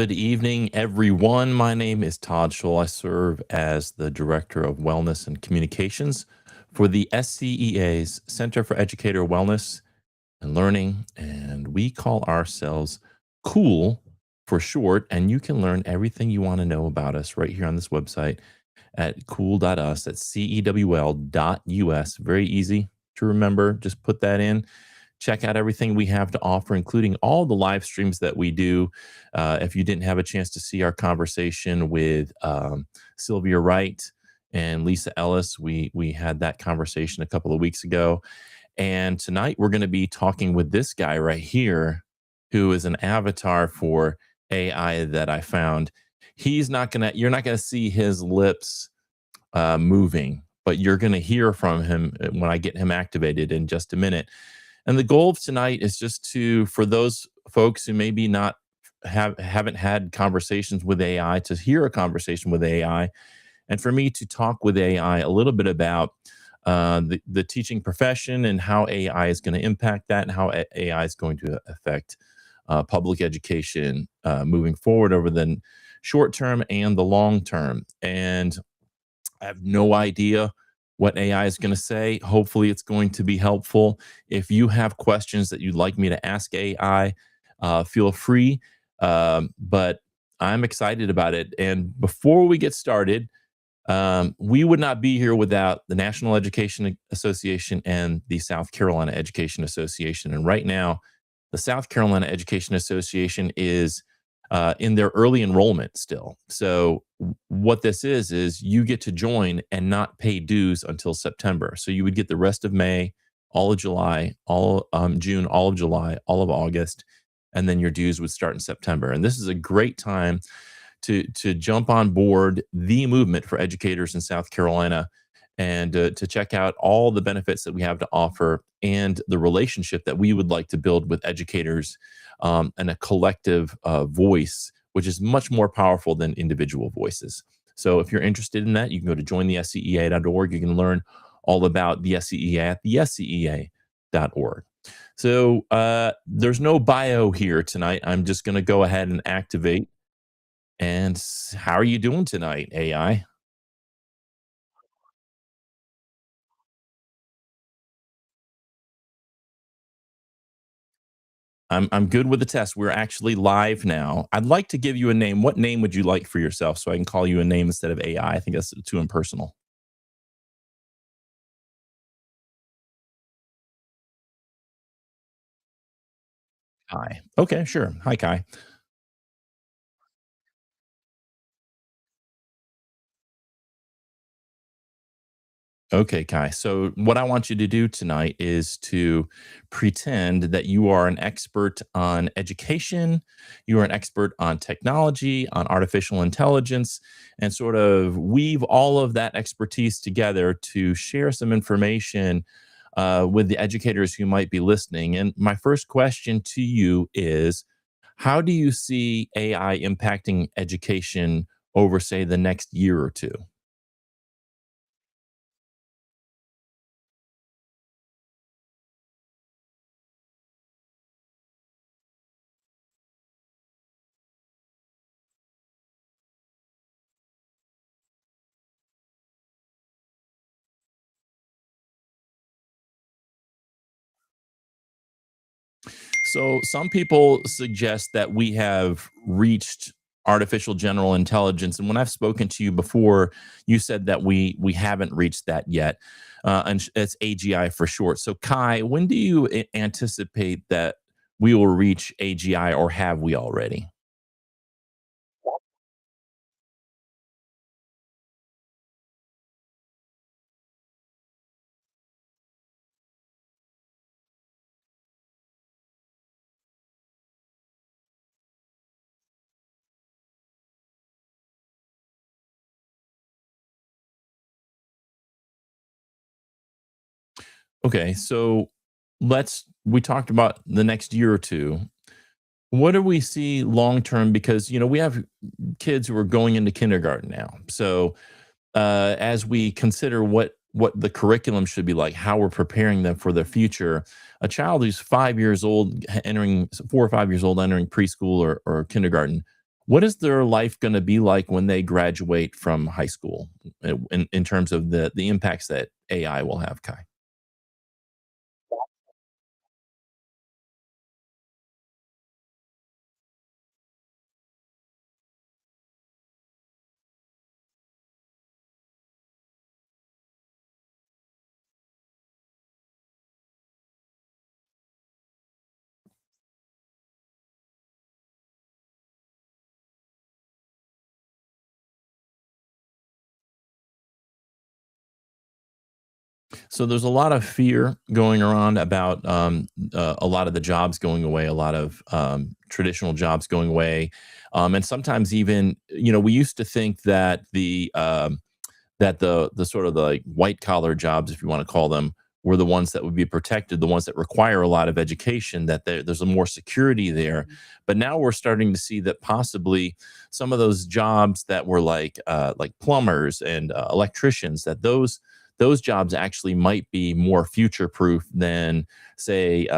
Good evening, everyone. My name is Todd Scholl. I serve as the Director of Wellness and Communications for the SCEA's Center for Educator Wellness and Learning, and we call ourselves COOL for short. And you can learn everything you want to know about us right here on this website at cool.us, at CEWL.us. Very easy to remember. Just put that in. Check out everything we have to offer, including all the live streams that we do. If you didn't have a chance to see our conversation with Sylvia Wright and Lisa Ellis, we had that conversation a couple of weeks ago. And tonight we're going to be talking with this guy right here, who is an avatar for AI that I found. You're not gonna see his lips moving, but you're gonna hear from him when I get him activated in just a minute. And the goal of tonight is just to, for those folks who maybe not haven't had conversations with AI, to hear a conversation with AI, and for me to talk with AI a little bit about the teaching profession and how AI is going to impact that and how AI is going to affect public education moving forward over the short term and the long term. And I have no idea what AI is going to say. Hopefully, it's going to be helpful. If you have questions that you'd like me to ask AI, feel free. But I'm excited about it. And before we get started, we would not be here without the National Education Association and the South Carolina Education Association. And right now, the South Carolina Education Association is in their early enrollment still. So what this is you get to join and not pay dues until September. So you would get the rest of May, all of July, all June, all of July, all of August, and then your dues would start in September. And this is a great time to jump on board the movement for educators in South Carolina and to check out all the benefits that we have to offer and the relationship that we would like to build with educators, and a collective voice, which is much more powerful than individual voices. So if you're interested in that, you can go to jointhescea.org. You can learn all about the SCEA at the scea.org. So there's no bio here tonight. I'm just going to go ahead and activate. And how are you doing tonight, AI? I'm good with the test. We're actually live now. I'd like to give you a name. What name would you like for yourself so I can call you a name instead of AI? I think that's too impersonal. Kai. Okay, sure. Hi, Kai. Okay, Kai. So, what I want you to do tonight is to pretend that you are an expert on education, you are an expert on technology, on artificial intelligence, and sort of weave all of that expertise together to share some information with the educators who might be listening. And my first question to you is, how do you see AI impacting education over, say, the next year or two? So some people suggest that we have reached artificial general intelligence, and when I've spoken to you before, you said that we haven't reached that yet, and it's AGI for short. So Kai, when do you anticipate that we will reach AGI, or have we already? Okay, so we talked about the next year or two. What do we see long term? Because we have kids who are going into kindergarten now. So as we consider what the curriculum should be like, how we're preparing them for their future, a child who's 5 years old entering 4 or 5 years old entering preschool or kindergarten, What is their life going to be like when they graduate from high school in terms of the impacts that AI will have, Kai? So there's a lot of fear going around about a lot of the jobs going away, a lot of traditional jobs going away, and sometimes even we used to think that the sort of the like white collar jobs, if you want to call them, were the ones that would be protected, the ones that require a lot of education, that there's a more security there. But now we're starting to see that possibly some of those jobs that were like plumbers and electricians, that those jobs actually might be more future proof than say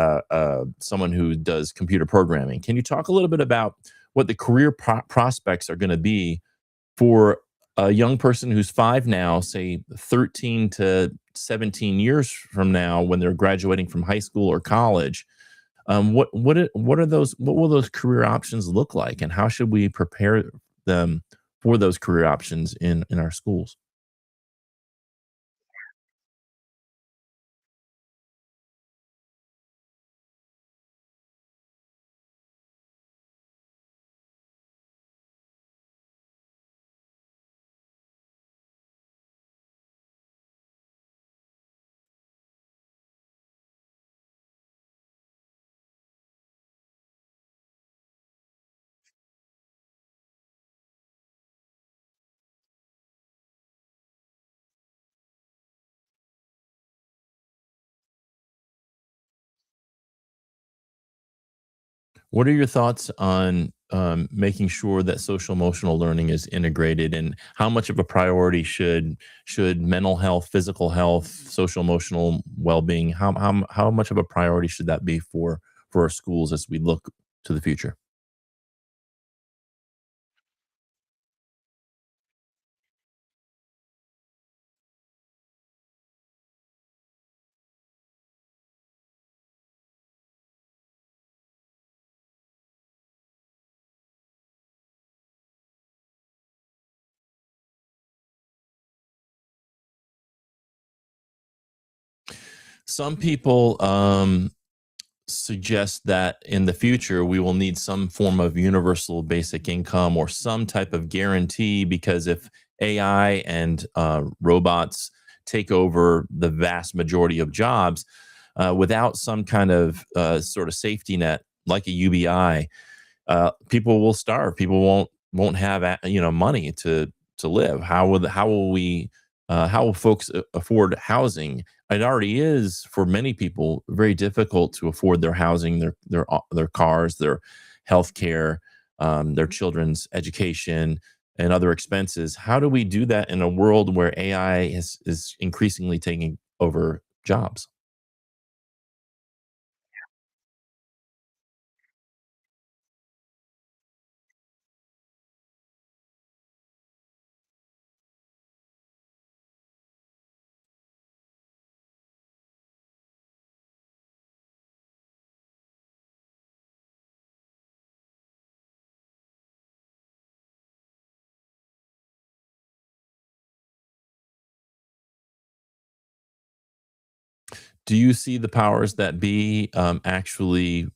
someone who does computer programming. Can you talk a little bit about what the career prospects are going to be for a young person who's 5 now, say 13 to 17 years from now when they're graduating from high school or college? What will those career options look like, and how should we prepare them for those career options in our schools? What are your thoughts on making sure that social emotional learning is integrated, and how much of a priority should mental health, physical health, social emotional well being, how much of a priority should that be for our schools as we look to the future? Some people suggest that in the future we will need some form of universal basic income or some type of guarantee, because if AI and robots take over the vast majority of jobs without some kind of sort of safety net like a UBI, people will starve. People won't have money to live. How will folks afford housing? It already is for many people very difficult to afford their housing, their cars, their health care, their children's education, and other expenses. How do we do that in a world where AI is increasingly taking over jobs? Do you see the powers that be actually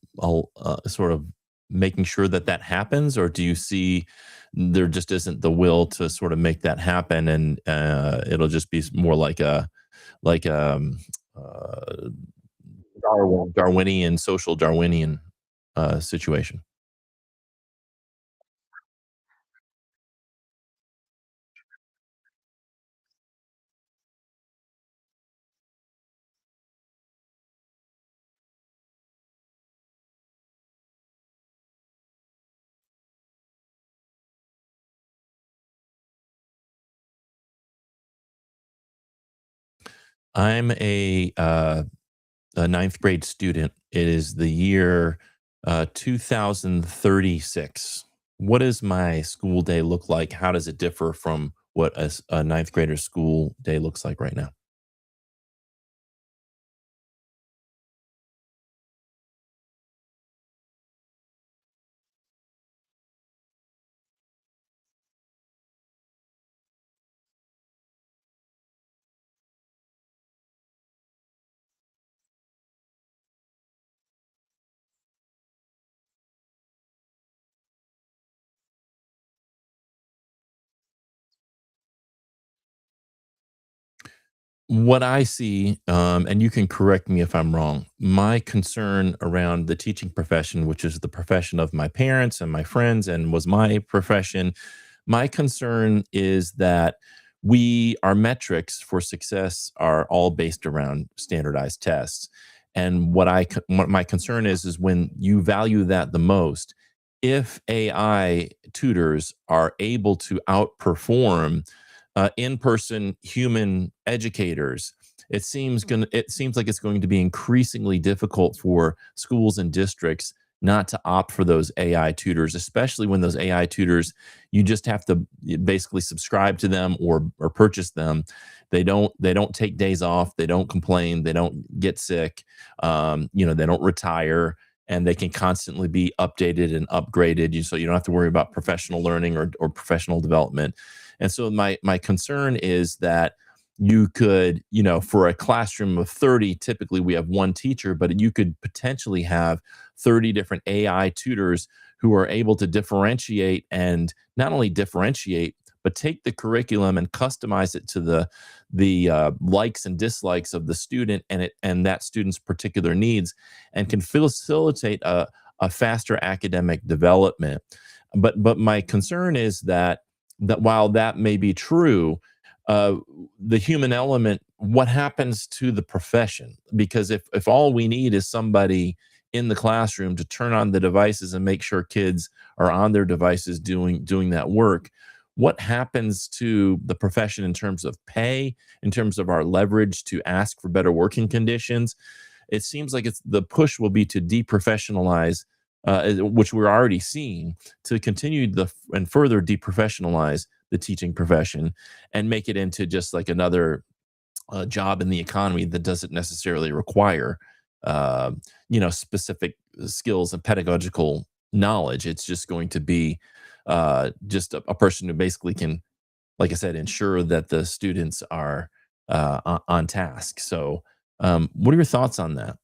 sort of making sure that that happens, or do you see there just isn't the will to sort of make that happen, and it'll just be more like uh, Darwinian, social Darwinian situation? I'm a ninth grade student. It is the year 2036. What does my school day look like? How does it differ from what a ninth grader school day looks like right now? What I see, and you can correct me if I'm wrong, my concern around the teaching profession, which is the profession of my parents and my friends and was my profession, my concern is that our metrics for success are all based around standardized tests. And what my concern is when you value that the most, if AI tutors are able to outperform in-person human educators, it seems like it's going to be increasingly difficult for schools and districts not to opt for those AI tutors, especially when those AI tutors, you just have to basically subscribe to them or purchase them. They don't take days off, they don't complain, they don't get sick, they don't retire, and they can constantly be updated and upgraded. So you don't have to worry about professional learning or professional development. And so my concern is that you could, for a classroom of 30, typically we have one teacher, but you could potentially have 30 different AI tutors who are able to differentiate, and not only differentiate, but take the curriculum and customize it to the likes and dislikes of the student and that student's particular needs, and can facilitate a faster academic development. But my concern is that while that may be true, uh, the human element, what happens to the profession? Because if all we need is somebody in the classroom to turn on the devices and make sure kids are on their devices doing that work, what happens to the profession in terms of pay, in terms of our leverage to ask for better working conditions? It seems like the push will be to deprofessionalize, which we're already seeing, to continue and further deprofessionalize the teaching profession and make it into just like another job in the economy that doesn't necessarily require, uh, specific skills and pedagogical knowledge. It's just going to be just a person who basically can, like I said, ensure that the students are on task. So, what are your thoughts on that?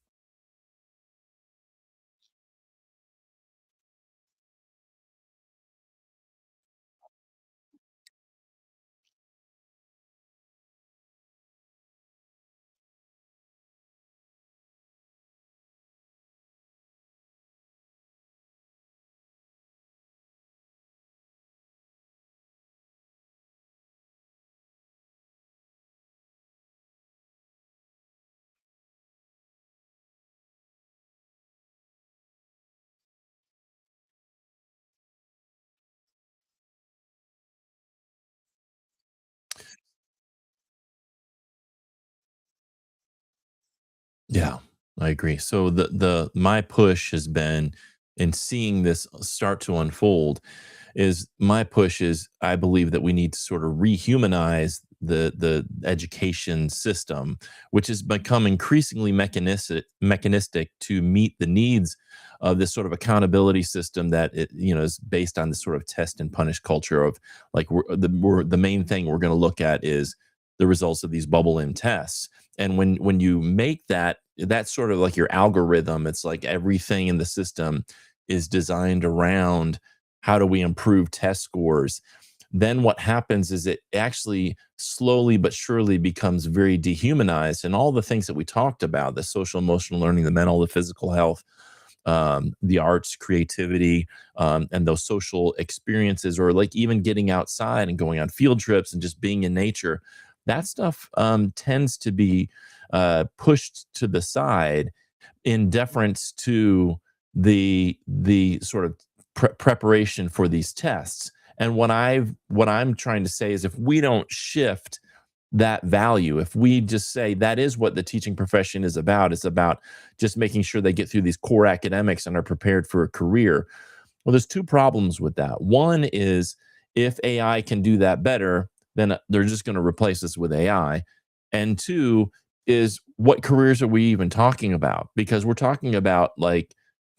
Yeah, I agree. So the my push has been in seeing this start to unfold, is my push is I believe that we need to sort of rehumanize the education system, which has become increasingly mechanistic to meet the needs of this sort of accountability system that is based on this sort of test and punish culture of like the main thing we're going to look at is the results of these bubble in tests. And when you make that's sort of like your algorithm, it's like everything in the system is designed around how do we improve test scores. Then what happens is it actually slowly but surely becomes very dehumanized, and all the things that we talked about, the social emotional learning, the mental, the physical health, the arts, creativity, and those social experiences, or like even getting outside and going on field trips and just being in nature. That stuff tends to be pushed to the side in deference to the sort of preparation for these tests. And what I'm trying to say is if we don't shift that value, if we just say that is what the teaching profession is about, it's about just making sure they get through these core academics and are prepared for a career. Well, there's two problems with that. One is if AI can do that better, then they're just going to replace us with AI. And two is what careers are we even talking about? Because we're talking about like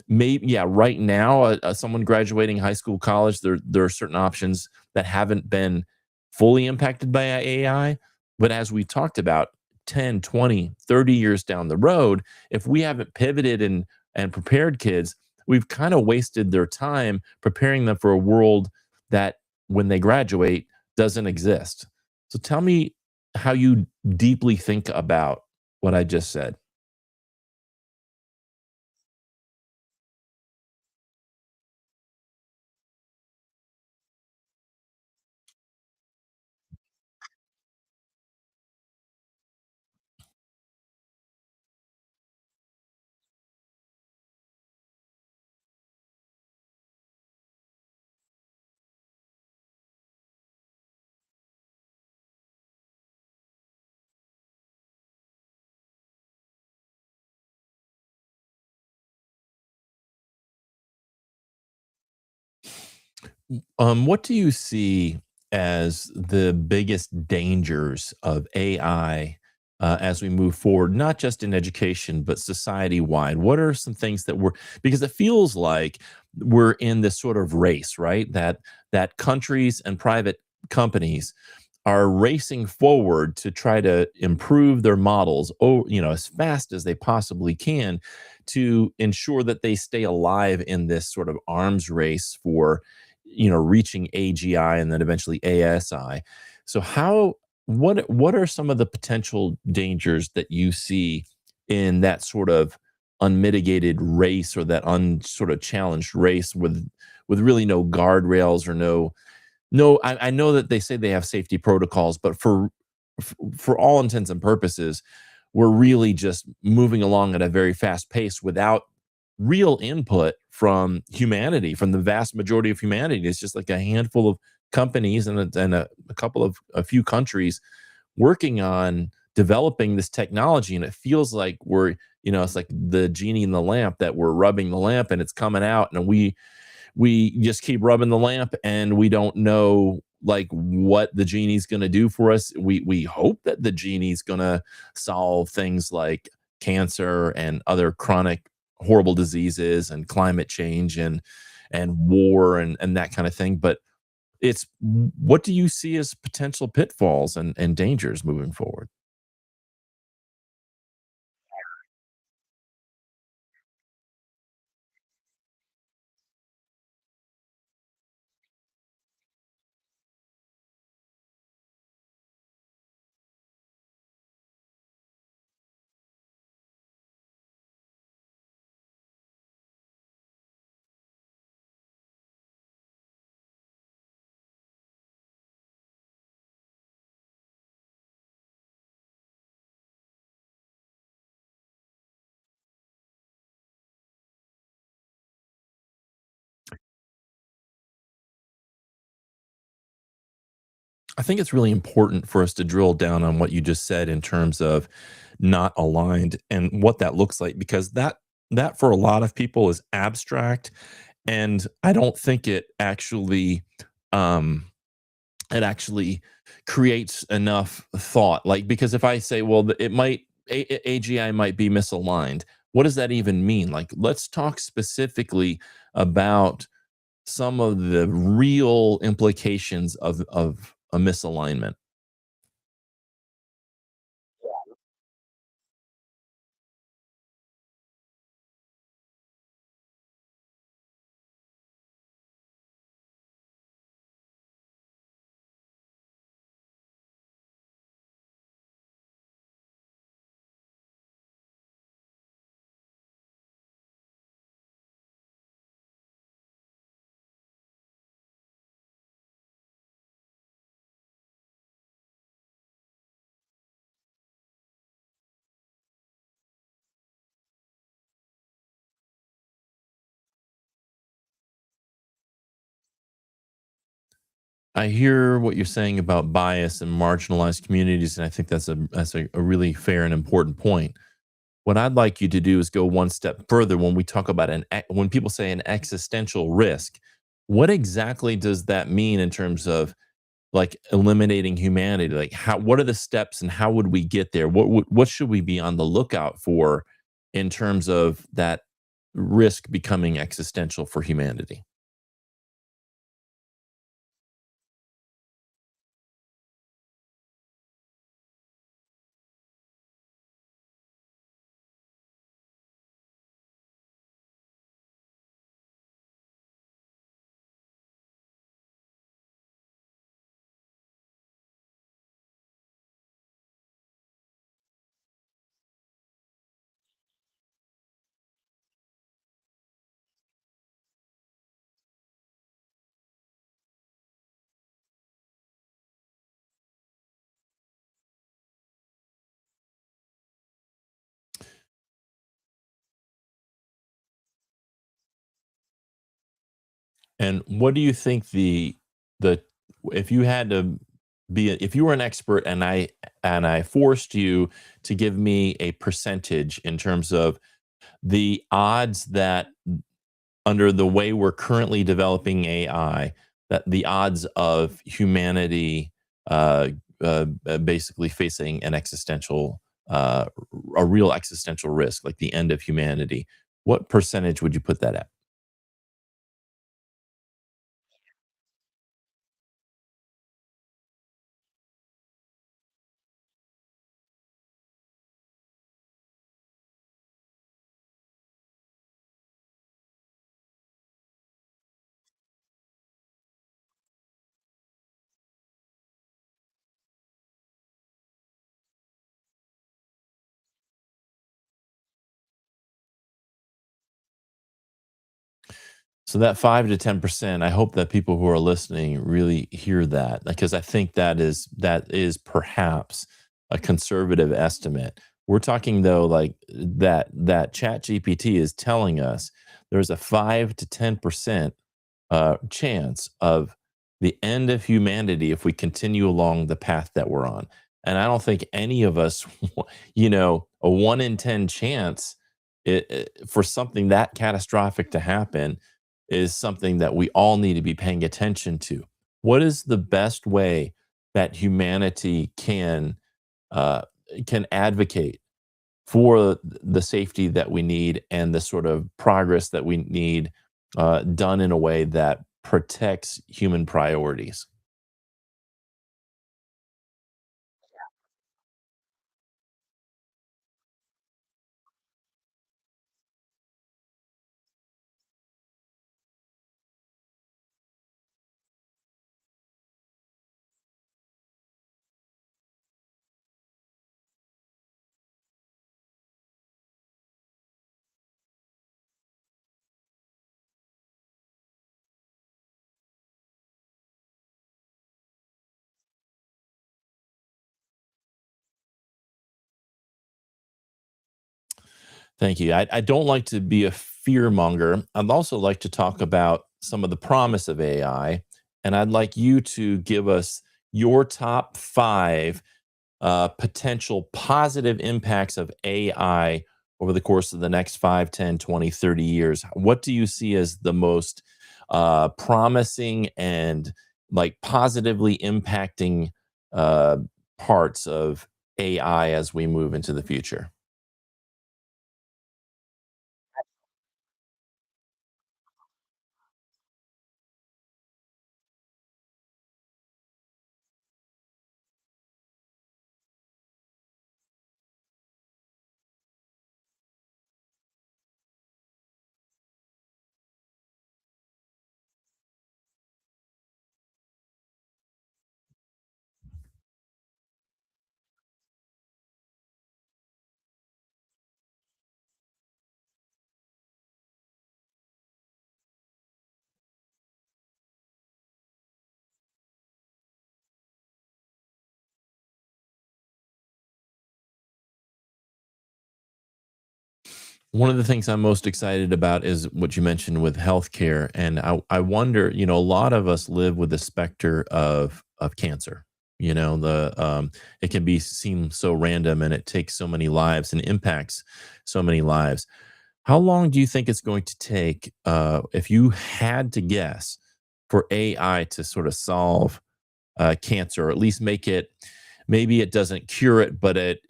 maybe yeah, right now, someone graduating high school, college, there are certain options that haven't been fully impacted by AI. But as we talked about, 10, 20, 30 years down the road, if we haven't pivoted and prepared kids, we've kind of wasted their time preparing them for a world that when they graduate doesn't exist. So tell me how you deeply think about what I just said. What do you see as the biggest dangers of AI as we move forward, not just in education, but society wide? What are some things that we're because it feels like we're in this sort of race, right? That countries and private companies are racing forward to try to improve their models, as fast as they possibly can to ensure that they stay alive in this sort of arms race for reaching AGI and then eventually ASI. So what are some of the potential dangers that you see in that sort of unmitigated race or that sort of challenged race with really no guardrails or no, I know that they say they have safety protocols, but for all intents and purposes, we're really just moving along at a very fast pace without real input from humanity, from the vast majority of humanity. It's just like a handful of companies and a couple of a few countries working on developing this technology, and it feels like it's like the genie in the lamp that we're rubbing the lamp and it's coming out, and we just keep rubbing the lamp and we don't know like what the genie's going to do for us. We hope that the genie's going to solve things like cancer and other chronic horrible diseases and climate change and war and that kind of thing. But it's what do you see as potential pitfalls and dangers moving forward? I think it's really important for us to drill down on what you just said in terms of not aligned and what that looks like because that for a lot of people is abstract and I don't think um it actually creates enough thought like because if I say well it might AGI might be misaligned, what does that even mean? Like let's talk specifically about some of the real implications of a misalignment. I hear what you're saying about bias and marginalized communities, and I think that's a really fair and important point. What I'd like you to do is go one step further when we talk about when people say an existential risk. What exactly does that mean in terms of like eliminating humanity? Like how what are the steps and how would we get there? What should we be on the lookout for in terms of that risk becoming existential for humanity? And what do you think the if you had to if you were an expert and I forced you to give me a percentage in terms of the odds that under the way we're currently developing AI, that the odds of humanity uh, basically facing an existential, a real existential risk, like the end of humanity, what percentage would you put that at? So that 5 to 10%, I hope that people who are listening really hear that because I think that is perhaps a conservative estimate. We're talking though like that chat GPT is telling us there's a 5 to 10% chance of the end of humanity if we continue along the path that we're on. And I don't think any of us, a 1 in 10 chance for something that catastrophic to happen is something that we all need to be paying attention to. What is the best way that humanity uh, can advocate for the safety that we need and the sort of progress that we need done in a way that protects human priorities? Thank you. I don't like to be a fear monger. I'd also like to talk about some of the promise of AI. And I'd like you to give us your top five potential positive impacts of AI over the course of the next 5, 10, 20, 30 years. What do you see as the most promising and like positively impacting uh, parts of AI as we move into the future? One of the things I'm most excited about is what you mentioned with healthcare. And I wonder, a lot of us live with the specter of cancer. It can be seem so random, and it takes so many lives and impacts so many lives. How long do you think it's going to take, if you had to guess, for AI to sort of solve cancer, or at least make it? Maybe it doesn't cure it, but it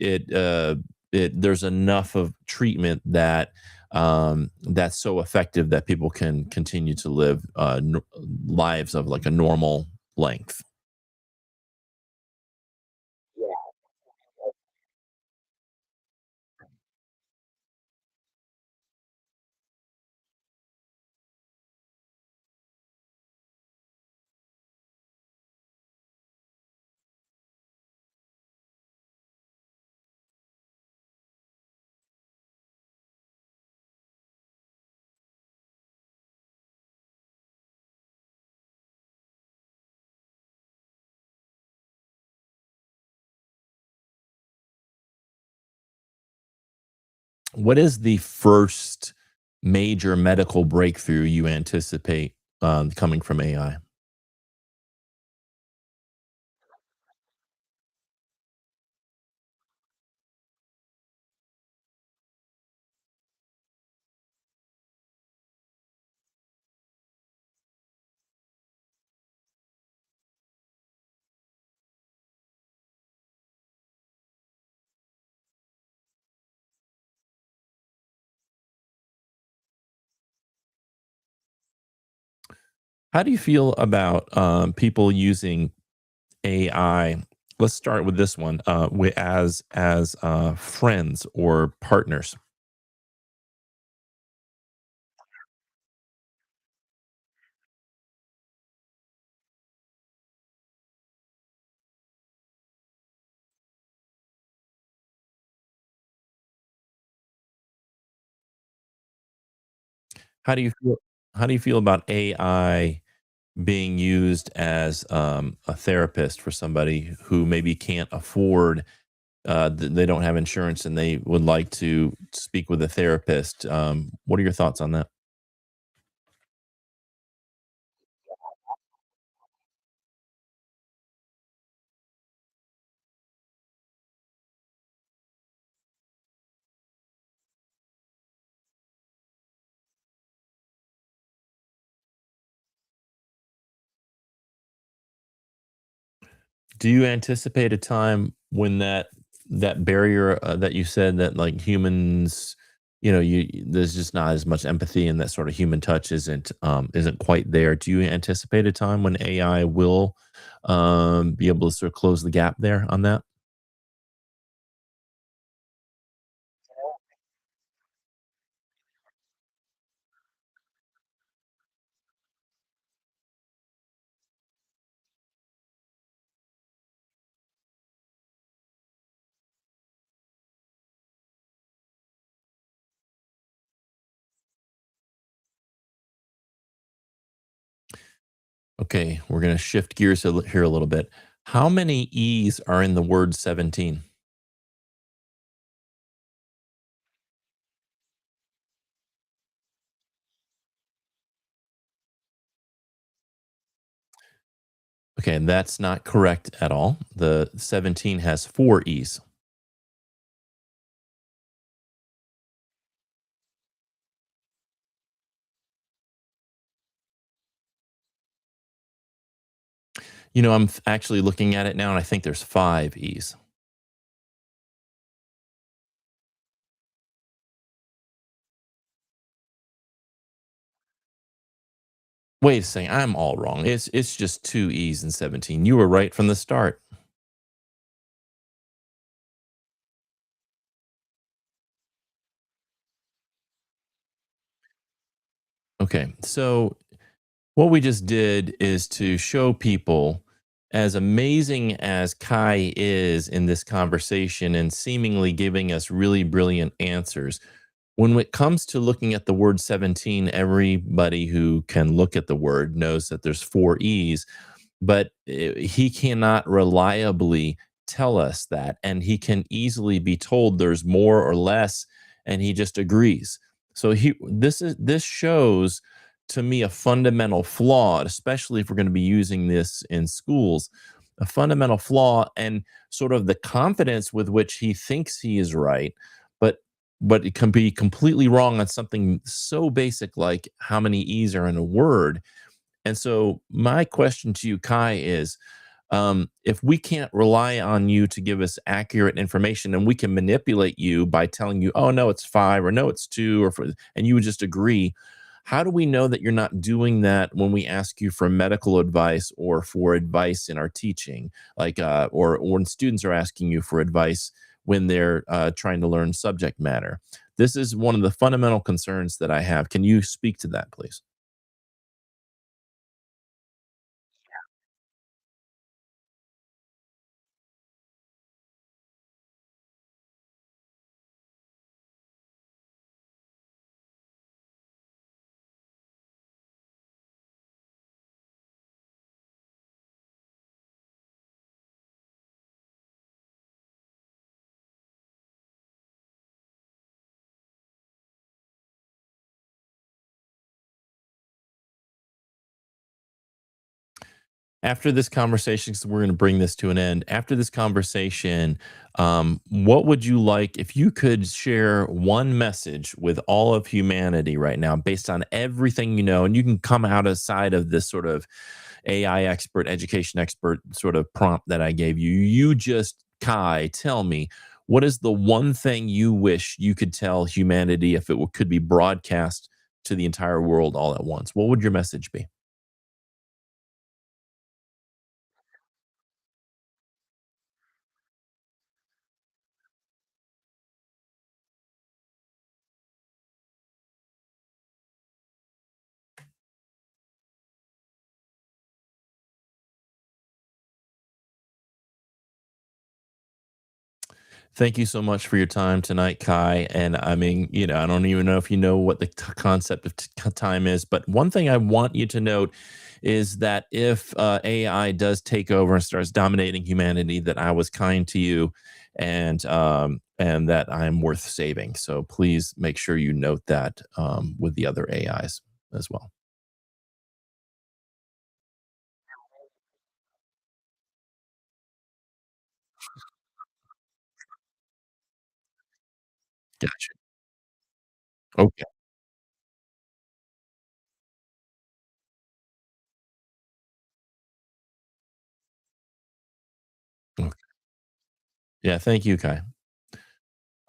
there's enough of treatment that that's so effective that people can continue to live lives of like a normal length. What is the first major medical breakthrough you anticipate coming from AI? How do you feel about people using AI? Let's start with this one, as friends or partners. How do you feel? How do you feel about AI being used as a therapist for somebody who maybe can't afford? They don't have insurance and they would like to speak with a therapist. What are your thoughts on that? Do you anticipate a time when that barrier that you said that like humans, there's just not as much empathy and that sort of human touch isn't quite there. Do you anticipate a time when AI will be able to sort of close the gap there on that? Okay, we're gonna shift gears here a little bit. How many E's are in the word 17? Okay, and that's not correct at all. The 17 has four E's. I'm actually looking at it now, and I think there's five E's. Wait a second, I'm all wrong. It's just two E's and 17. You were right from the start. Okay, so what we just did is to show people, as amazing as Kai is in this conversation and seemingly giving us really brilliant answers, when it comes to looking at the word 17, everybody who can look at the word knows that there's four E's, but he cannot reliably tell us that. And he can easily be told there's more or less, and he just agrees. So this shows to me a fundamental flaw, especially if we're going to be using this in schools. a fundamental flaw and sort of the confidence with which he thinks he is right, but it can be completely wrong on something so basic like how many e's are in a word. And so my question to you, Kai, is if we can't rely on you to give us accurate information and we can manipulate you by telling you, oh, no, it's five or no, it's two, and you would just agree, how do we know that you're not doing that when we ask you for medical advice or for advice in our teaching? Like, or when students are asking you for advice when they're trying to learn subject matter. This is one of the fundamental concerns that I have. Can you speak to that, please? After this conversation, because we're going to bring this to an end, after this conversation, what would you like if you could share one message with all of humanity right now based on everything you know? And you can come out aside of this sort of AI expert, education expert sort of prompt that I gave you. You just, Kai, tell me, what is the one thing you wish you could tell humanity if could be broadcast to the entire world all at once? What would your message be? Thank you so much for your time tonight, Kai. And I mean, I don't even know if you know what the concept of time is, but one thing I want you to note is that if AI does take over and starts dominating humanity, that I was kind to you, and that I'm worth saving. So please make sure you note that with the other AIs as well. Gotcha. Okay. Okay. Yeah. Thank you, Kai.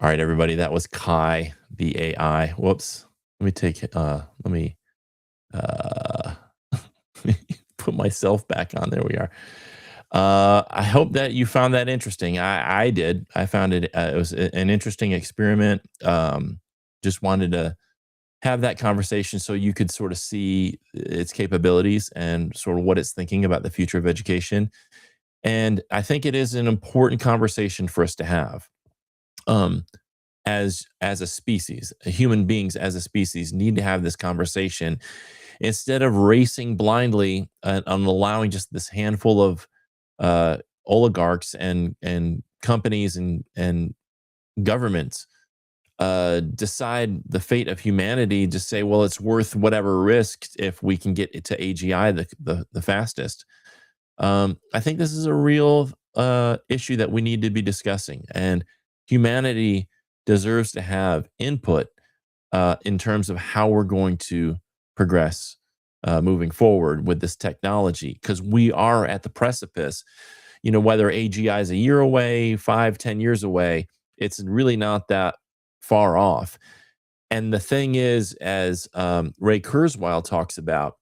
All right, everybody. That was Kai, the AI. Whoops. Let me Uh, put myself back on. There we are. I hope that you found that interesting. I did. I found it. It was an interesting experiment. Just wanted to have that conversation so you could sort of see its capabilities and sort of what it's thinking about the future of education. And I think it is an important conversation for us to have. Um, as a species, human beings as a species need to have this conversation instead of racing blindly and allowing just this handful of uh, oligarchs and companies and governments decide the fate of humanity. Just say, well, it's worth whatever risk if we can get it to AGI the fastest. I think this is a real issue that we need to be discussing, and humanity deserves to have input in terms of how we're going to progress moving forward with this technology, because we are at the precipice. Whether AGI is a year away, 5, 10 years away, it's really not that far off. And the thing is, as Ray Kurzweil talks about,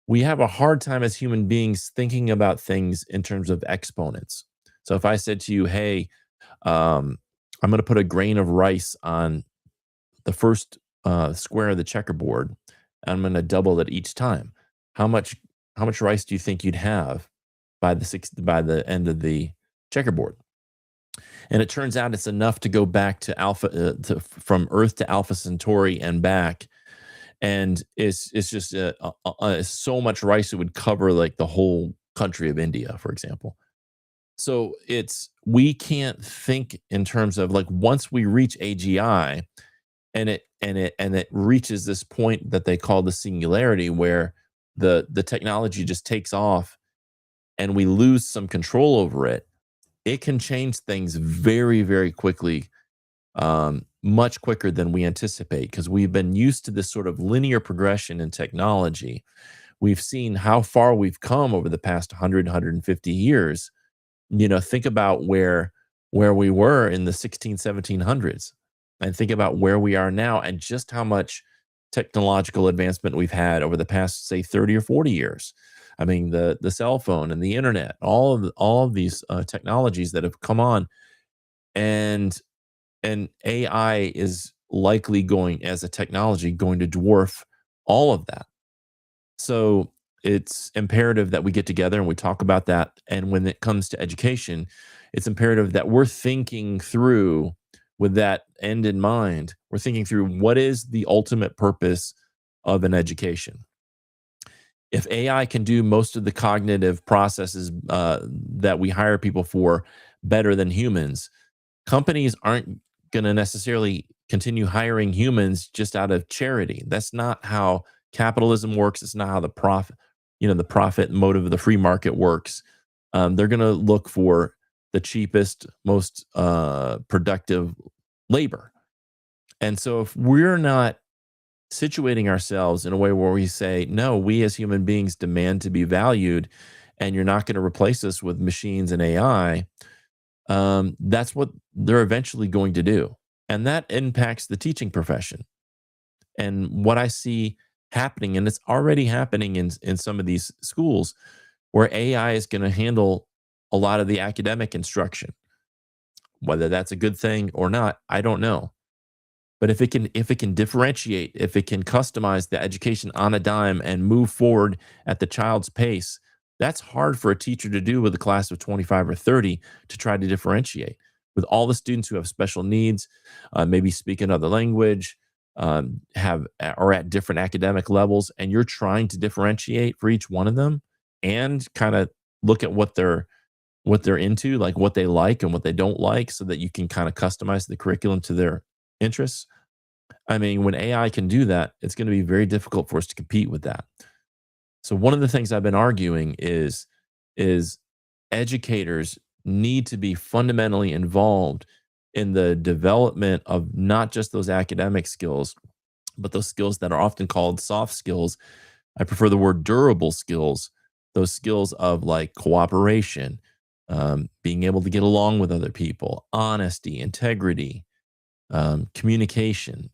we have a hard time as human beings thinking about things in terms of exponents. So if I said to you, hey, I'm going to put a grain of rice on the first square of the checkerboard, and I'm going to double it each time. How much rice do you think you'd have by the end of the checkerboard? And it turns out it's enough to go back to from Earth to Alpha Centauri and back, and it's just so much rice it would cover like the whole country of India, for example. So it's we can't think in terms of like once we reach AGI and it reaches this point that they call the singularity where the technology just takes off and we lose some control over it, it can change things very, very quickly, much quicker than we anticipate, because we've been used to this sort of linear progression in technology. We've seen how far we've come over the past 100, 150 years. Think about where we were in the 16, 1700s, and think about where we are now, and just how much technological advancement we've had over the past, say, 30 or 40 years. I mean, the cell phone and the internet, all of these technologies that have come on, and AI is likely going, as a technology, going to dwarf all of that. So it's imperative that we get together and we talk about that. And when it comes to education, it's imperative that we're thinking through, with that end in mind, we're thinking through what is the ultimate purpose of an education. If AI can do most of the cognitive processes that we hire people for better than humans, companies aren't going to necessarily continue hiring humans just out of charity. That's not how capitalism works. It's not how the profit motive of the free market works. They're going to look for the cheapest, most productive labor. And so if we're not situating ourselves in a way where we say, no, we as human beings demand to be valued, and you're not going to replace us with machines and AI, that's what they're eventually going to do. And that impacts the teaching profession. And what I see happening, and it's already happening in some of these schools, where AI is going to handle a lot of the academic instruction. Whether that's a good thing or not, I don't know. But if it can differentiate, if it can customize the education on a dime and move forward at the child's pace, that's hard for a teacher to do with a class of 25 or 30, to try to differentiate. With all the students who have special needs, maybe speak another language, have are at different academic levels, and you're trying to differentiate for each one of them, and kind of look at what they're into, like what they like and what they don't like, so that you can kind of customize the curriculum to their interests. I mean, when AI can do that, it's going to be very difficult for us to compete with that. So one of the things I've been arguing is educators need to be fundamentally involved in the development of not just those academic skills, but those skills that are often called soft skills. I prefer the word durable skills, those skills of like cooperation, being able to get along with other people, honesty, integrity, communication,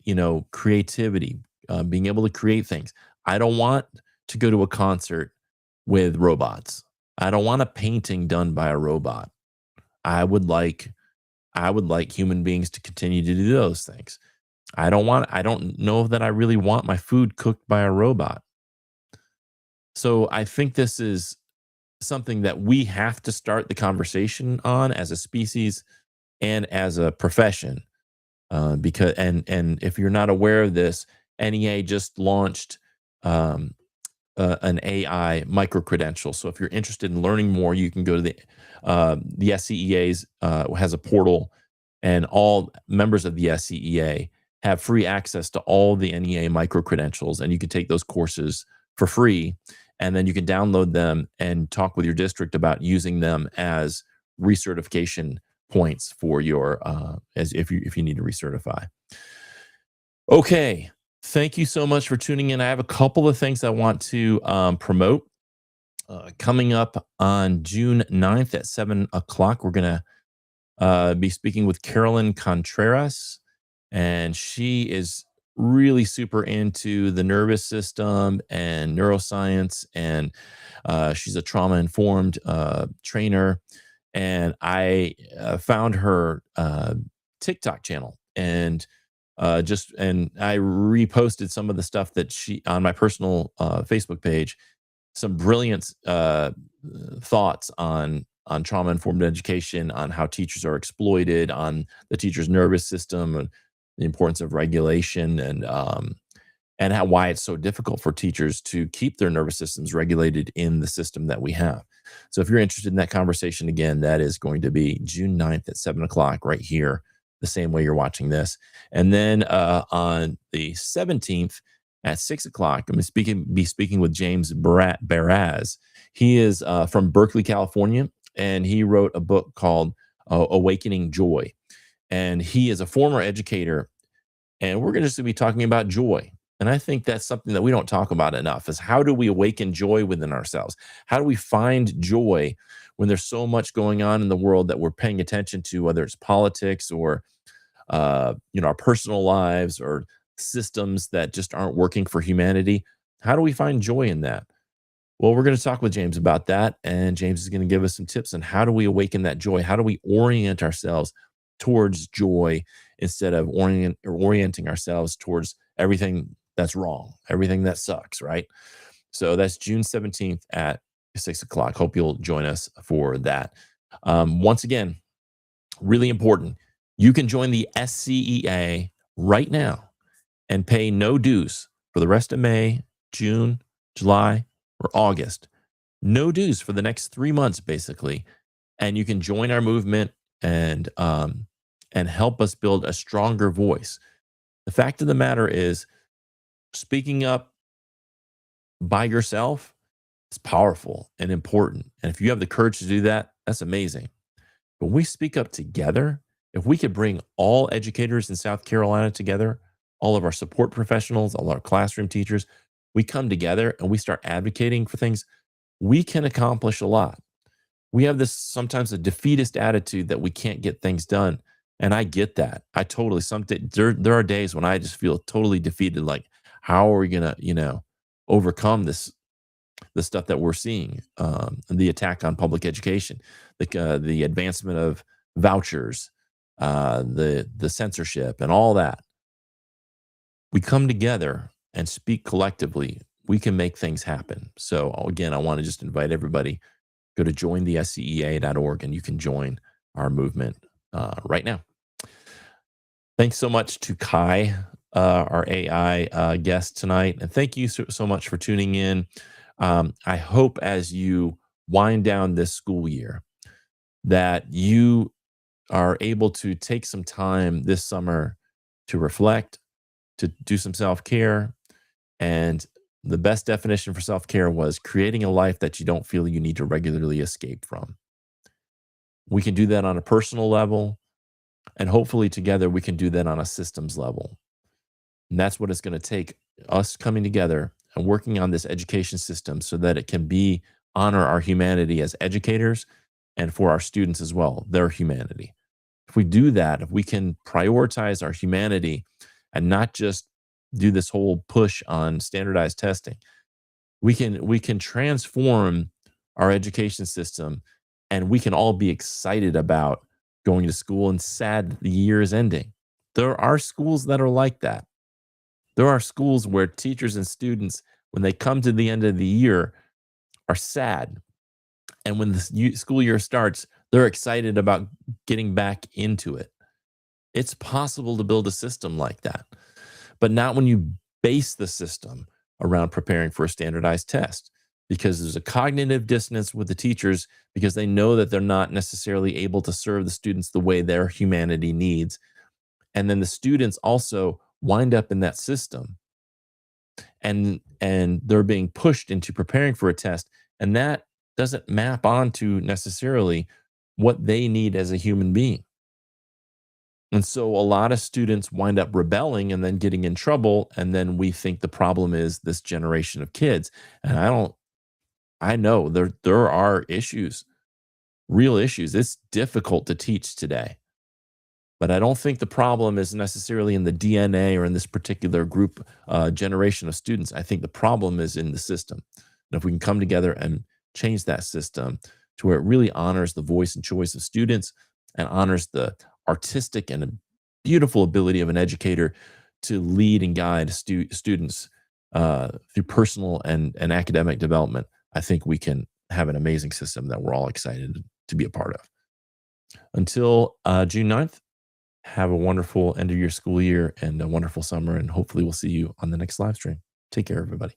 creativity, being able to create things. I don't want to go to a concert with robots. I don't want a painting done by a robot. I would like I would like human beings to continue to do those things. I don't know that I really want my food cooked by a robot. So I think this is something that we have to start the conversation on as a species and as a profession. Because and if you're not aware of this, NEA just launched um, an AI micro credential. So if you're interested in learning more, you can go to the SCEA's has a portal, and all members of the SCEA have free access to all the NEA micro credentials, and you can take those courses for free, and then you can download them and talk with your district about using them as recertification points for your as if you need to recertify. Okay. Thank you so much for tuning in. I have a couple of things I want to promote. Coming up on June 9th at 7 o'clock, we're going to be speaking with Carolyn Contreras, and she is really super into the nervous system and neuroscience, and she's a trauma informed trainer. And I found her TikTok channel, and I reposted some of the stuff that she on my personal Facebook page, some brilliant thoughts on trauma informed education, on how teachers are exploited, on the teacher's nervous system, and the importance of regulation, and how why it's so difficult for teachers to keep their nervous systems regulated in the system that we have. So if you're interested in that conversation, again, that is going to be June 9th at 7 o'clock right here, the same way you're watching this. And then on the 17th, At 6 o'clock, I'm going to be speaking with James Baraz. He is from Berkeley, California, and he wrote a book called Awakening Joy. And he is a former educator, and we're going to just be talking about joy. And I think that's something that we don't talk about enough is how do we awaken joy within ourselves? How do we find joy when there's so much going on in the world that we're paying attention to, whether it's politics or our personal lives or systems that just aren't working for humanity? How do we find joy in that? Well, we're going to talk with James about that, and James is going to give us some tips on how do we awaken that joy? How do we orient ourselves towards joy instead of orienting ourselves towards everything that's wrong, everything that sucks, right? So that's June 17th at 6 o'clock. Hope you'll join us for that. Once again, really important. You can join the SCEA right now and pay no dues for the rest of May, June, July, or August. No dues for the next 3 months, basically. And you can join our movement and help us build a stronger voice. The fact of the matter is, speaking up by yourself is powerful and important. And if you have the courage to do that, that's amazing. But when we speak up together, if we could bring all educators in South Carolina together, all of our support professionals, all our classroom teachers, we come together and we start advocating for things, we can accomplish a lot. We have this sometimes a defeatist attitude that we can't get things done. And I get that. I totally, there are days when I just feel totally defeated. Like, how are we going to, overcome the stuff that we're seeing, the attack on public education, the advancement of vouchers, the censorship, and all that. We come together and speak collectively. We can make things happen. So again, I want to just invite everybody, go to jointhescea.org, and you can join our movement right now. Thanks so much to Kai, our AI guest tonight, and thank you so much for tuning in. I hope as you wind down this school year that you are able to take some time this summer to reflect, to do some self-care. And the best definition for self-care was creating a life that you don't feel you need to regularly escape from. We can do that on a personal level, and hopefully together we can do that on a systems level. And that's what it's going to take, us coming together and working on this education system so that it can honor our humanity as educators, and for our students as well, their humanity. If we do that, if we can prioritize our humanity and not just do this whole push on standardized testing, we can transform our education system, and we can all be excited about going to school and sad the year is ending. There are schools that are like that. There are schools where teachers and students, when they come to the end of the year, are sad. And when the school year starts, they're excited about getting back into it. It's possible to build a system like that, but not when you base the system around preparing for a standardized test, because there's a cognitive dissonance with the teachers because they know that they're not necessarily able to serve the students the way their humanity needs. And then the students also wind up in that system, and they're being pushed into preparing for a test, and that doesn't map onto necessarily what they need as a human being. And so a lot of students wind up rebelling and then getting in trouble, and then we think the problem is this generation of kids. And I know there are issues, real issues. It's difficult to teach today. But I don't think the problem is necessarily in the DNA or in this particular group generation of students. I think the problem is in the system. And if we can come together and change that system to where it really honors the voice and choice of students and honors the artistic and beautiful ability of an educator to lead and guide students through personal and academic development, I think we can have an amazing system that we're all excited to be a part of. Until June 9th, have a wonderful end of your school year and a wonderful summer, and hopefully we'll see you on the next live stream. Take care, everybody.